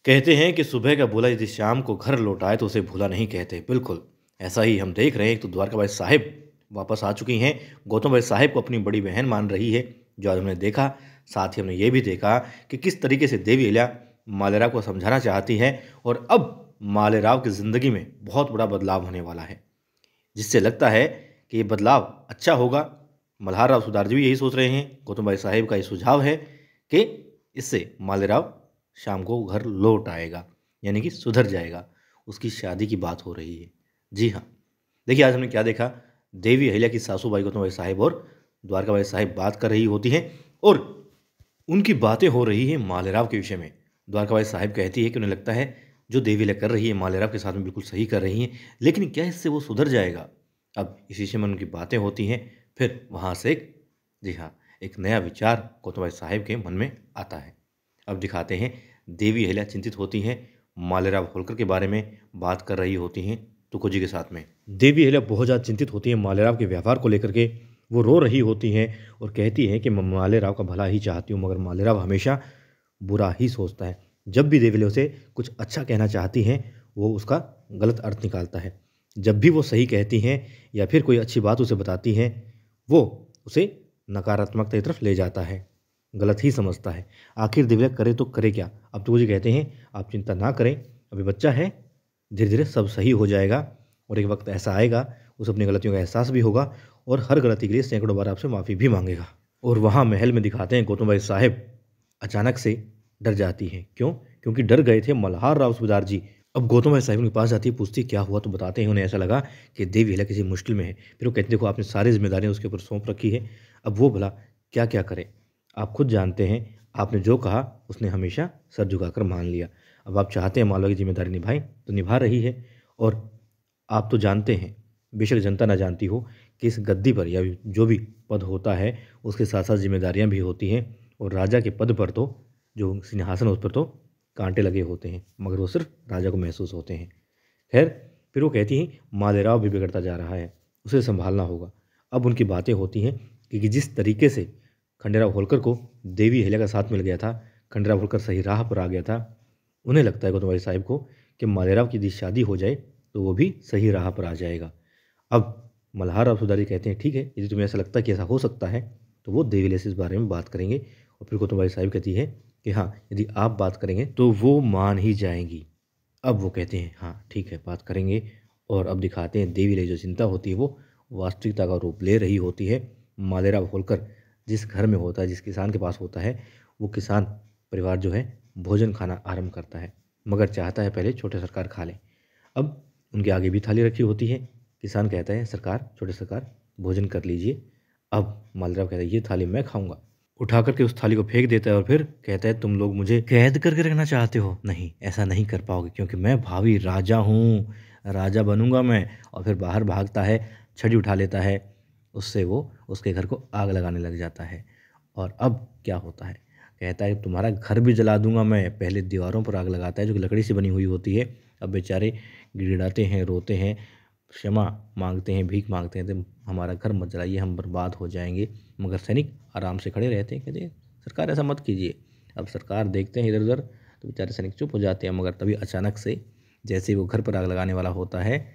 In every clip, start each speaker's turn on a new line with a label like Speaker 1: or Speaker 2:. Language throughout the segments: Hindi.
Speaker 1: कहते हैं कि सुबह का भूला यदि शाम को घर लौट आए तो उसे भूला नहीं कहते। बिल्कुल, ऐसा ही हम देख रहे हैं। एक तो द्वारकाबाई साहिब वापस आ चुकी हैं। गौतम बाई साहिब को अपनी बड़ी बहन मान रही है, जो आज हमने देखा। साथ ही हमने ये भी देखा कि किस तरीके से देवी अहिल्या मालेराव को समझाना चाहती हैं और अब मालेराव की ज़िंदगी में बहुत बड़ा बदलाव होने वाला है, जिससे लगता है कि ये बदलाव अच्छा होगा। मल्हार राव सुधार जी भी यही सोच रहे हैं। गौतम बाई साहिब का ये सुझाव है कि इससे मालेराव शाम को घर लौट आएगा, यानी कि सुधर जाएगा। उसकी शादी की बात हो रही है। जी हाँ, देखिए आज हमने क्या देखा। देवी अहिल्या की सासूबाई गौतम बाई साहिब और द्वारकाबाई साहिब बात कर रही होती हैं और उनकी बातें हो रही हैं मालेराव के विषय में। द्वारकाबाई साहिब कहती है कि उन्हें लगता है जो देवी अहिल्या कर रही है मालेराव के साथ में बिल्कुल सही कर रही हैं, लेकिन क्या इससे वो सुधर जाएगा? अब इस विषय में उनकी बातें होती हैं। फिर वहाँ से जी हाँ, एक नया विचार गौतम बाई साहिब के मन में आता है। अब दिखाते हैं देवी अहिल्या चिंतित होती हैं, मालेराव होलकर के बारे में बात कर रही होती हैं तुकोजी के साथ में। देवी अहिल्या बहुत ज़्यादा चिंतित होती हैं मालेराव के व्यवहार को लेकर के। वो रो रही होती हैं और कहती हैं कि मैं मालेराव का भला ही चाहती हूँ, मगर मालेराव हमेशा बुरा ही सोचता है। जब भी देवी अहिल्या उसे कुछ अच्छा कहना चाहती हैं, वो उसका गलत अर्थ निकालता है। जब भी वो सही कहती हैं या फिर कोई अच्छी बात उसे बताती हैं, वो उसे नकारात्मकता की तरफ ले जाता है, गलत ही समझता है। आखिर देवी अहिल्या करे तो करे क्या? अब तो मुझे कहते हैं आप चिंता ना करें, अभी बच्चा है, धीरे धीरे सब सही हो जाएगा और एक वक्त ऐसा आएगा उसे अपनी गलतियों का एहसास भी होगा और हर गलती के लिए सैकड़ों बार आपसे माफ़ी भी मांगेगा। और वहाँ महल में दिखाते हैं गौतम बाई साहिब अचानक से डर जाती हैं। क्यों? क्योंकि डर गए थे मल्हार राव सूबेदार जी। अब गौतम बाई साहिब उनके पास जाती है, पूछती है क्या हुआ, तो बताते हैं। उन्हें ऐसा लगा कि देवी अहिल्या किसी मुश्किल में है। फिर वो कहते हैं देखो आपने सारी जिम्मेदारियाँ उसके ऊपर सौंप रखी है, अब वो भला क्या क्या करे। आप खुद जानते हैं, आपने जो कहा उसने हमेशा सर झुकाकर मान लिया। अब आप चाहते हैं मालवा की जिम्मेदारी निभाएं तो निभा रही है। और आप तो जानते हैं, बेशक जनता ना जानती हो, कि इस गद्दी पर या जो भी पद होता है उसके साथ साथ जिम्मेदारियां भी होती हैं। और राजा के पद पर तो, जो सिंहासन उस पर तो कांटे लगे होते हैं, मगर वो सिर्फ राजा को महसूस होते हैं। खैर, फिर वो कहती हैं मालेराव भी बिगड़ता जा रहा है, उसे संभालना होगा। अब उनकी बातें होती हैं कि जिस तरीके से खंडेराव होलकर को देवी अहिल्या का साथ मिल गया था, खंडेराव होलकर सही राह पर आ गया था। उन्हें लगता है गौतम बाई साहिब को कि मालेराव की यदि शादी हो जाए तो वो भी सही राह पर आ जाएगा। अब मल्हार राव सुधारी कहते हैं ठीक है, यदि तुम्हें ऐसा लगता है कि ऐसा हो सकता है तो वो देवी अहिल्या से इस बारे में बात करेंगे। और फिर गौतम बाई साहिब कहती है कि हाँ, यदि आप बात करेंगे तो वो मान ही जाएंगी। अब वो कहते हैं हाँ ठीक है, बात करेंगे। और अब दिखाते हैं देवी अहिल्या जो चिंता होती है वो वास्तविकता का रूप ले रही होती है। मालेराव होलकर जिस घर में होता है, जिस किसान के पास होता है, वो किसान परिवार जो है भोजन खाना आरंभ करता है, मगर चाहता है पहले छोटे सरकार खा लें। अब उनके आगे भी थाली रखी होती है। किसान कहता है सरकार, छोटे सरकार भोजन कर लीजिए। अब मालेराव कहता है ये थाली मैं खाऊंगा। उठा करके उस थाली को फेंक देता है और फिर कहता है तुम लोग मुझे कैद करके रखना चाहते हो? नहीं, ऐसा नहीं कर पाओगे, क्योंकि मैं भावी राजा हूँ, राजा बनूंगा मैं। और फिर बाहर भागता है, छड़ी उठा लेता है, उससे वो उसके घर को आग लगाने लग जाता है। और अब क्या होता है, कहता है तुम्हारा घर भी जला दूंगा मैं। पहले दीवारों पर आग लगाता है जो कि लकड़ी से बनी हुई होती है। अब बेचारे गिड़गिड़ाते हैं, रोते हैं, क्षमा मांगते हैं, भीख मांगते हैं, तो हमारा घर मत जलाइए, हम बर्बाद हो जाएंगे। मगर सैनिक आराम से खड़े रहते हैं, कहते हैं सरकार ऐसा मत कीजिए। अब सरकार देखते हैं इधर उधर, तो बेचारे सैनिक चुप हो जाते हैं। मगर तभी अचानक से जैसे ही वो घर पर आग लगाने वाला होता है,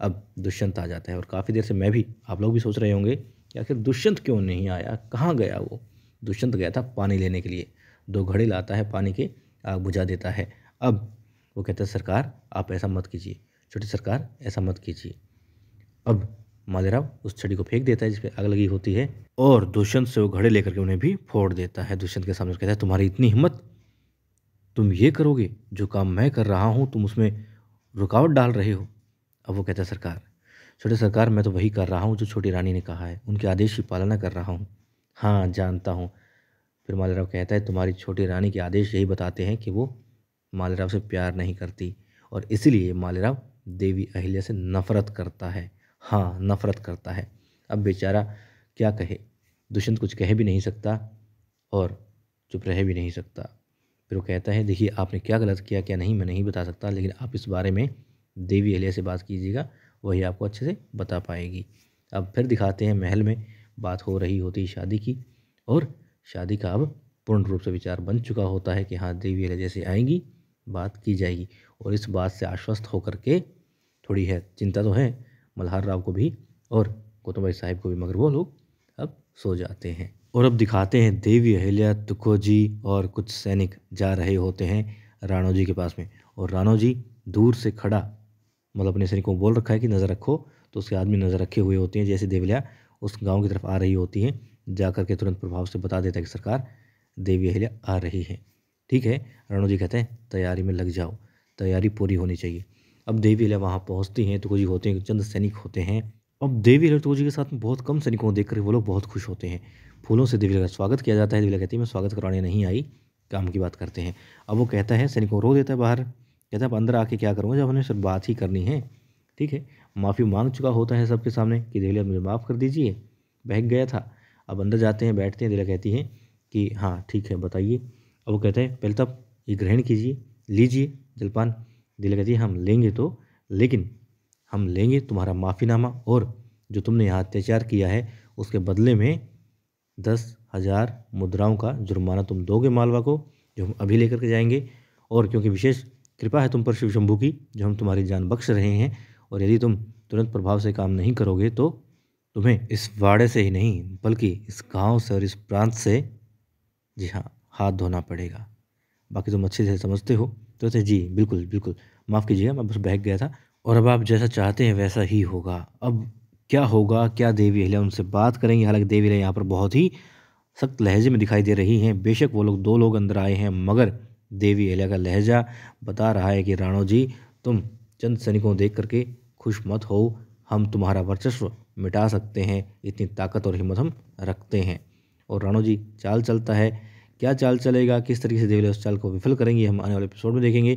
Speaker 1: अब दुष्यंत आ जाता है। और काफ़ी देर से मैं भी, आप लोग भी सोच रहे होंगे कि आखिर दुष्यंत क्यों नहीं आया, कहाँ गया वो? दुष्यंत गया था पानी लेने के लिए। 2 घड़े लाता है पानी के, आग बुझा देता है। अब वो कहता है सरकार आप ऐसा मत कीजिए, छोटी सरकार ऐसा मत कीजिए। अब मालेराव उस छड़ी को फेंक देता है जिस पे आग लगी होती है और दुष्यंत से वो घड़े लेकर के उन्हें भी फोड़ देता है। दुष्यंत के सामने कहता है तुम्हारी इतनी हिम्मत, तुम ये करोगे जो काम मैं कर रहा हूँ, तुम उसमें रुकावट डाल रहे हो। अब वो कहता है सरकार, छोटे सरकार मैं तो वही कर रहा हूँ जो छोटी रानी ने कहा है, उनके आदेश की पालना कर रहा हूँ। हाँ जानता हूँ। फिर मालेराव कहता है तुम्हारी छोटी रानी के आदेश यही बताते हैं कि वो मालेराव से प्यार नहीं करती और इसीलिए मालेराव देवी अहिल्या से नफरत करता है। हाँ, नफरत करता है। अब बेचारा क्या कहे, दुष्यंत कुछ कह भी नहीं सकता और चुप रह भी नहीं सकता। फिर वो कहता है देखिए आपने क्या गलत किया क्या नहीं मैं नहीं बता सकता, लेकिन आप इस बारे में देवी अहिल्या से बात कीजिएगा, वही आपको अच्छे से बता पाएगी। अब फिर दिखाते हैं महल में बात हो रही होती है शादी की, और शादी का अब पूर्ण रूप से विचार बन चुका होता है कि हाँ देवी अहिल्या जैसे आएंगी बात की जाएगी। और इस बात से आश्वस्त होकर के थोड़ी है चिंता तो है मल्हार राव को भी और गौतम भाई साहब को भी, मगर वो लोग अब सो जाते हैं। और अब दिखाते हैं देवी अहिल्या, तुकोजी और कुछ सैनिक जा रहे होते हैं राणोजी के पास में। और राणोजी दूर से खड़ा मतलब अपने सैनिकों को बोल रखा है कि नज़र रखो, तो उसके आदमी नज़र रखे हुए होते हैं। जैसे देवी अहिल्या उस गांव की तरफ आ रही होती हैं, जा कर के तुरंत प्रभाव से बता देता है कि सरकार देवी अहिल्या आ रही है। ठीक है, राणोजी कहते हैं तैयारी में लग जाओ, तैयारी पूरी होनी चाहिए। अब देवी अहिल्या वहाँ पहुँचती हैं, तुकोजी होते हैं, चंद सैनिक होते हैं। अब देवी अहिल्या तुकोजी के साथ में बहुत कम सैनिकों को देख कर वो लोग बहुत खुश होते हैं। फूलों से देवी अहिल्या का स्वागत किया जाता है। देवी अहिल्या कहती है मैं स्वागत करवाने नहीं आई, काम की बात करते हैं। अब वो कहता है सैनिकों को रो देता है बाहर, कहता है अब अंदर आके क्या करूँगा जब हमने सिर्फ बात ही करनी है। ठीक है, माफ़ी मांग चुका होता है सबके सामने कि देवी अहिल्या मुझे माफ़ कर दीजिए, बहक गया था। अब अंदर जाते हैं, बैठते हैं। देवी अहिल्या कहती हैं कि हाँ ठीक है बताइए। अब वो कहते हैं पहले तब ये ग्रहण कीजिए, लीजिए जलपान। देवी अहिल्या कहती है हम लेंगे तो, लेकिन हम लेंगे तुम्हारा माफ़ीनामा और जो तुमने यहाँ अत्याचार किया है उसके बदले में 10,000 मुद्राओं का जुर्माना तुम दोगे मालवा को, जो हम अभी लेकर के जाएंगे। और क्योंकि विशेष कृपा है तुम पर शिव शंभू की, जो हम तुम्हारी जान बख्श रहे हैं, और यदि तुम तुरंत प्रभाव से काम नहीं करोगे तो तुम्हें इस वाड़े से ही नहीं बल्कि इस गांव से और इस प्रांत से, जी हाँ, हाथ धोना पड़ेगा। बाकी तुम अच्छे से समझते हो। तो कहते जी बिल्कुल बिल्कुल, माफ़ कीजिएगा मैं बस बहक गया था, और अब आप जैसा चाहते हैं वैसा ही होगा। अब क्या होगा, क्या देवी अहिल्या उनसे बात करेंगी? हालांकि देवी अहिल्या यहाँ पर बहुत ही सख्त लहजे में दिखाई दे रही हैं। बेशक वो लोग 2 लोग अंदर आए हैं, मगर देवी अहिल्या का लहजा बता रहा है कि राणोजी तुम चंद सैनिकों को देख करके खुश मत हो, हम तुम्हारा वर्चस्व मिटा सकते हैं, इतनी ताकत और हिम्मत हम रखते हैं। और राणोजी चाल चलता है। क्या चाल चलेगा, किस तरीके से देवी अहिल्या उस चाल को विफल करेंगी, हम आने वाले एपिसोड में देखेंगे।